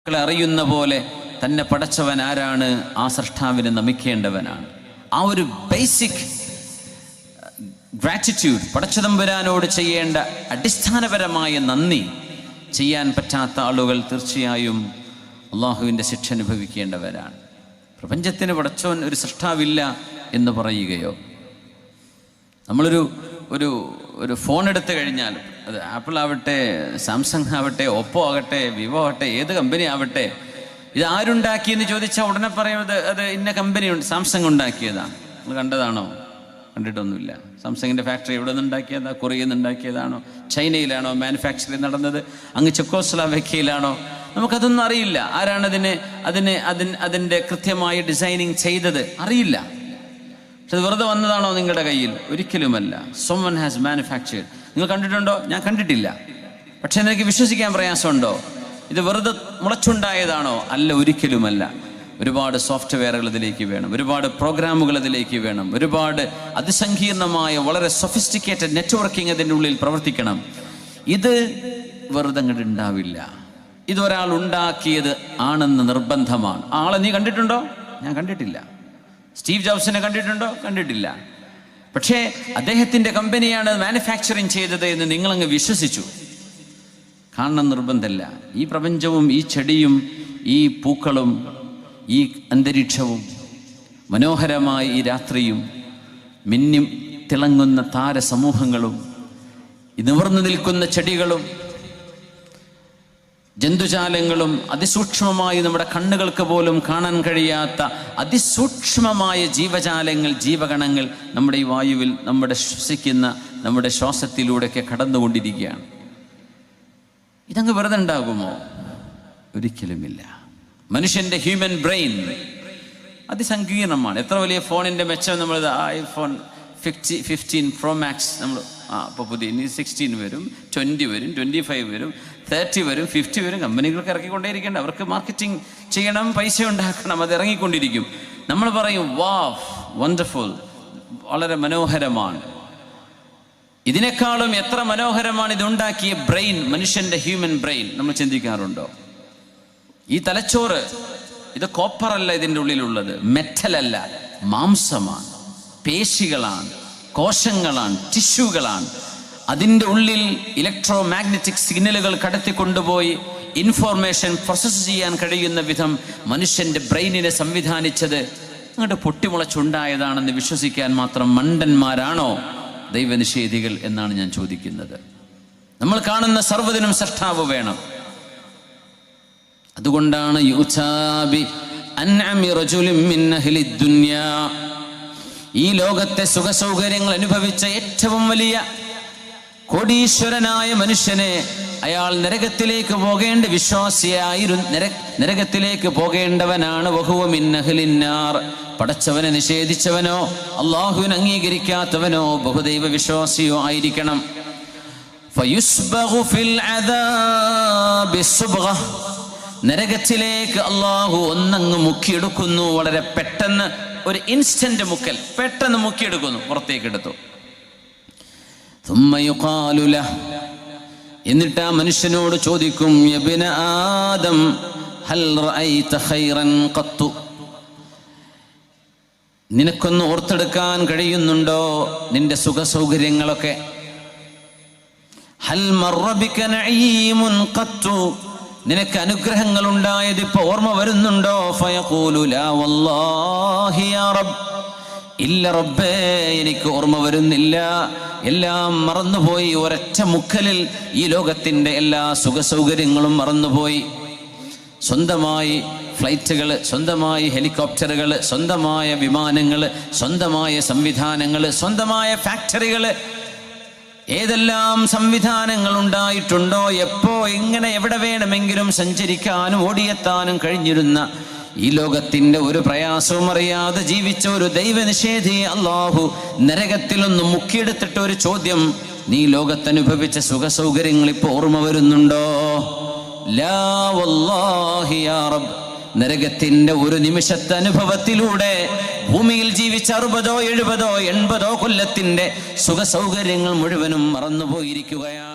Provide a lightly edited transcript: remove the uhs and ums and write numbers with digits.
അറിയുന്ന പോലെ തന്നെ പടച്ചവൻ ആരാണ്, ആ സൃഷ്ടാവിനെ നമിക്കേണ്ടവനാണ്. ആ ഒരു ബേസിക് ഗ്രാറ്റിറ്റ്യൂഡ്, പടച്ചതമ്പുരാനോട് ചെയ്യേണ്ട അടിസ്ഥാനപരമായ നന്ദി ചെയ്യാൻ പറ്റാത്ത ആളുകൾ തീർച്ചയായും അള്ളാഹുവിൻ്റെ ശിക്ഷ അനുഭവിക്കേണ്ടവരാണ്. പ്രപഞ്ചത്തിന് പടച്ചവൻ ഒരു സൃഷ്ടാവില്ല എന്ന് പറയുകയോ, നമ്മളൊരു ഒരു ഒരു ഫോൺ എടുത്തു കഴിഞ്ഞാൽ അത് ആപ്പിൾ ആവട്ടെ, സാംസങ് ആവട്ടെ, ഓപ്പോ ആകട്ടെ, വിവോ ആവട്ടെ, ഏത് കമ്പനി ആവട്ടെ, ഇത് ആരുണ്ടാക്കിയെന്ന് ചോദിച്ചാൽ ഉടനെ പറയുന്നത് അത് ഇന്ന കമ്പനി സാംസങ് ഉണ്ടാക്കിയതാണ്. നിങ്ങൾ കണ്ടതാണോ? കണ്ടിട്ടൊന്നുമില്ല. സാംസങ്ങിൻ്റെ ഫാക്ടറി എവിടെ നിന്ന് ഉണ്ടാക്കിയതാ? കൊറിയയിൽ നിന്ന് ഉണ്ടാക്കിയതാണോ? ചൈനയിലാണോ മാനുഫാക്ചറിങ് നടന്നത്? അങ്ങ് ചെക്കോസ്ലോവാക്യയിലാണോ? നമുക്കതൊന്നും അറിയില്ല. ആരാണ് അതിൻ്റെ കൃത്യമായ ഡിസൈനിങ് ചെയ്തത് അറിയില്ല. പക്ഷെ അത് വെറുതെ വന്നതാണോ നിങ്ങളുടെ കയ്യിൽ? ഒരിക്കലുമല്ല. someone has manufactured. നിങ്ങൾ കണ്ടിട്ടുണ്ടോ? ഞാൻ കണ്ടിട്ടില്ല. പക്ഷെ എനിക്ക് വിശ്വസിക്കാൻ പ്രയാസമുണ്ടോ? ഇത് വെറുതെ മുളച്ചുണ്ടായതാണോ? അല്ല, ഒരിക്കലുമല്ല. ഒരുപാട് സോഫ്റ്റ്വെയറുകൾ ഇതിലേക്ക് വേണം, ഒരുപാട് പ്രോഗ്രാമുകൾ ഇതിലേക്ക് വേണം, ഒരുപാട് അതിസങ്കീർണമായ വളരെ സൊഫിസ്റ്റിക്കേറ്റഡ് നെറ്റ്വർക്കിംഗ് അതിൻ്റെ ഉള്ളിൽ പ്രവർത്തിക്കണം. ഇത് വെറുതെ അങ്ങോട്ട് ഉണ്ടാവില്ല. ഇതൊരാൾ ഉണ്ടാക്കിയത് ആണെന്ന് നിർബന്ധമാണ്. ആളെ നീ കണ്ടിട്ടുണ്ടോ? ഞാൻ കണ്ടിട്ടില്ല. സ്റ്റീവ് ജോബ്സിനെ കണ്ടിട്ടുണ്ടോ? കണ്ടിട്ടില്ല. പക്ഷേ അദ്ദേഹത്തിൻ്റെ കമ്പനിയാണ് മാനുഫാക്ചറിങ് ചെയ്തത് എന്ന് നിങ്ങളങ്ങ് വിശ്വസിച്ചു. കാണണം നിർബന്ധമല്ല. ഈ പ്രപഞ്ചവും ഈ ചെടിയും ഈ പൂക്കളും ഈ അന്തരീക്ഷവും മനോഹരമായ ഈ രാത്രിയും മിന്നി തിളങ്ങുന്ന താരസമൂഹങ്ങളും നിവർന്നു നിൽക്കുന്ന ചെടികളും ജന്തുജാലങ്ങളും അതിസൂക്ഷ്മമായി നമ്മുടെ കണ്ണുകൾക്ക് പോലും കാണാൻ കഴിയാത്ത അതിസൂക്ഷ്മമായ ജീവജാലങ്ങൾ, ജീവഗണങ്ങൾ നമ്മുടെ ഈ വായുവിൽ നമ്മുടെ ശ്വസിക്കുന്ന നമ്മുടെ ശ്വാസത്തിലൂടെയൊക്കെ കടന്നുകൊണ്ടിരിക്കുകയാണ്. ഇതങ്ങ് വെറുതെ ഉണ്ടാകുമോ? ഒരിക്കലുമില്ല. മനുഷ്യൻ്റെ ഹ്യൂമൻ ബ്രെയിൻ അതിസങ്കീർണമാണ്. എത്ര വലിയ ഫോണിൻ്റെ മെച്ചം! നമ്മൾ iPhone 15 Pro Max നമ്മൾ അപ്പോൾ പുതിയ ഇനി 16 വരും, 20 വരും, 25 വരും, 30 വരും, 50 വരും. കമ്പനികൾക്ക് ഇറക്കിക്കൊണ്ടേയിരിക്കേണ്ട, അവർക്ക് മാർക്കറ്റിംഗ് ചെയ്യണം, പൈസ ഉണ്ടാക്കണം, അത് ഇറങ്ങിക്കൊണ്ടിരിക്കും. നമ്മൾ പറയും വാവ്, വണ്ടർഫുൾ, വളരെ മനോഹരമാണ്. ഇതിനേക്കാളും എത്ര മനോഹരമാണ് ഇതുണ്ടാക്കിയ ബ്രെയിൻ, മനുഷ്യൻ്റെ ഹ്യൂമൻ ബ്രെയിൻ. നമ്മൾ ചിന്തിക്കാറുണ്ടോ? ഈ തലച്ചോറ് ഇത് കോപ്പറല്ല, ഇതിൻ്റെ ഉള്ളിലുള്ളത് മെറ്റലല്ല, മാംസമാണ്, പേശികളാണ്, കോശങ്ങളാണ്, ടിഷ്യൂകളാണ്. അതിൻ്റെ ഉള്ളിൽ ഇലക്ട്രോ മാഗ്നറ്റിക് സിഗ്നലുകൾ കടത്തിക്കൊണ്ടുപോയി ഇൻഫോർമേഷൻ പ്രോസസ്സ് ചെയ്യാൻ കഴിയുന്ന വിധം മനുഷ്യൻ്റെ ബ്രെയിനിനെ സംവിധാനിച്ചത് അങ്ങോട്ട് പൊട്ടിമുളച്ചുണ്ടായതാണെന്ന് വിശ്വസിക്കാൻ മാത്രം മണ്ടന്മാരാണോ ദൈവനിഷേധികൾ എന്നാണ് ഞാൻ ചോദിക്കുന്നത്. നമ്മൾ കാണുന്ന സർവ്വതിനും സൃഷ്ടാവ് വേണം. അതുകൊണ്ടാണ് ഈ ലോകത്തെ സുഖസൗകര്യങ്ങൾ അനുഭവിച്ച ഏറ്റവും വലിയ കോടീശ്വരനായ മനുഷ്യനെ അയാൾ നരകത്തിലേക്ക് പോകേണ്ട വിശ്വാസിയായിരുന്നു, നരകത്തിലേക്ക് പോകേണ്ടവനാണ്. വഹുവ മിൻ അഹ്ലിന്നാർ. പടച്ചവനെ നിഷേധിച്ചവനോ അള്ളാഹുവിനെ അംഗീകരിക്കാത്തവനോ ബഹുദൈവ വിശ്വാസിയോ ആയിരിക്കണം. ഫയുസ്ബഗു ഫിൽ അദാബി സുബ്ഗ. നരകത്തിലേക്ക് അള്ളാഹു ഒന്നങ്ങ് മുക്കിയെടുക്കുന്നു. വളരെ പെട്ടെന്ന്, ഒരു ഇൻസ്റ്റന്റ് മുക്കൽ, പെട്ടെന്ന് മുക്കിയെടുക്കുന്നു, പുറത്തേക്ക് എടുത്തു. എന്നിട്ട് ആ മനുഷ്യനോട് ചോദിക്കും, യബ്ന ആദം ഹൽ റഅയ്ത ഖൈറൻ ഖത്തു. നിനക്കൊന്ന് ഓർത്തെടുക്കാൻ കഴിയുന്നുണ്ടോ നിന്റെ സുഖസൗകര്യങ്ങളൊക്കെ? ഹൽ മർറ ബിക നഈമുൻ ഖത്തു. നിനക്ക് അനുഗ്രഹങ്ങൾ ഉണ്ടായത് ഇപ്പൊ ഓർമ്മ വരുന്നുണ്ടോ? ഫയഖൂലു ലാ വല്ലാഹി യാ റബ്ബ്. ഇല്ല റബ്ബേ, എനിക്ക് ഓർമ്മ വരുന്നില്ല, എല്ലാം മറന്നുപോയി. ഒരൊറ്റ മുക്കലിൽ ഈ ലോകത്തിൻ്റെ എല്ലാ സുഖസൗകര്യങ്ങളും മറന്നുപോയി. സ്വന്തമായി ഫ്ലൈറ്റുകൾ, സ്വന്തമായി ഹെലികോപ്റ്ററുകൾ, സ്വന്തമായ വിമാനങ്ങൾ, സ്വന്തമായ സംവിധാനങ്ങൾ, സ്വന്തമായ ഫാക്ടറികൾ, ഏതെല്ലാം സംവിധാനങ്ങൾ ഉണ്ടായിട്ടുണ്ടോ, എപ്പോ എങ്ങനെ എവിടെ വേണമെങ്കിലും സഞ്ചരിക്കാനും ഓടിയെത്താനും കഴിഞ്ഞിരുന്ന ഈ ലോകത്തിൻ്റെ ഒരു പ്രയാസവും അറിയാതെ ജീവിച്ച ഒരു ദൈവനിഷേധി അള്ളാഹു നരകത്തിലൊന്ന് മുക്കിയെടുത്തിട്ട് ഒരു ചോദ്യം, നീ ലോകത്തനുഭവിച്ച സുഖസൗകര്യങ്ങൾ ഇപ്പോൾ ഓർമ്മ വരുന്നുണ്ടോ? ലാ വല്ലാഹി യാ റബ്ബ്. നരകത്തിൻ്റെ ഒരു നിമിഷത്തെ അനുഭവത്തിലൂടെ ഭൂമിയിൽ ജീവിച്ച 60, 70, 80 കൊല്ലത്തിൻ്റെ സുഖസൗകര്യങ്ങൾ മുഴുവനും മറന്നുപോയിരിക്കുകയാണ്.